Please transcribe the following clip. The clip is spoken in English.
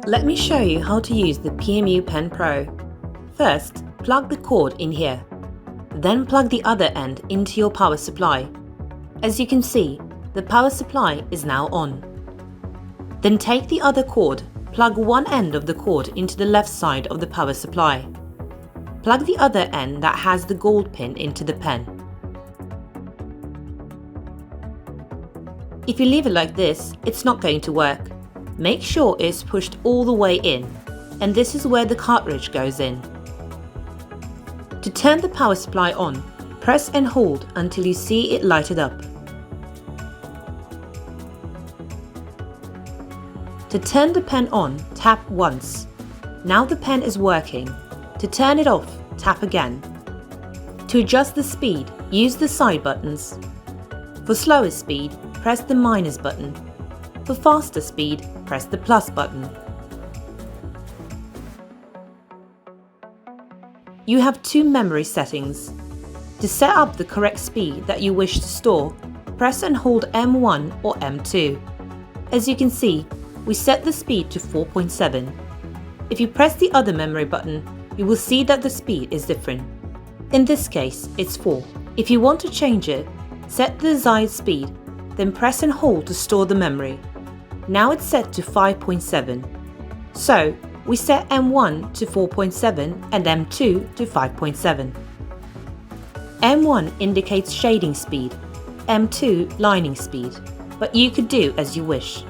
Let me show you how to use the PMU Pen Pro. First, plug the cord in here. Then plug the other end into your power supply. As you can see, the power supply is now on. Then take the other cord, plug one end of the cord into the left side of the power supply. Plug the other end that has the gold pin into the pen. If you leave it like this, it's not going to work. Make sure it's pushed all the way in, and this is where the cartridge goes in. To turn the power supply on, press and hold until you see it lighted up. To turn the pen on, tap once. Now the pen is working. To turn it off, tap again. To adjust the speed, use the side buttons. For slower speed, press the minus button. For faster speed, press the plus button. You have two memory settings. To set up the correct speed that you wish to store, press and hold M1 or M2. As you can see, we set the speed to 4.7. If you press the other memory button, you will see that the speed is different. In this case, it's 4. If you want to change it, set the desired speed, then press and hold to store the memory. Now it's set to 5.7. So, we set M1 to 4.7 and M2 to 5.7. M1 indicates shading speed, M2 lining speed, but you could do as you wish.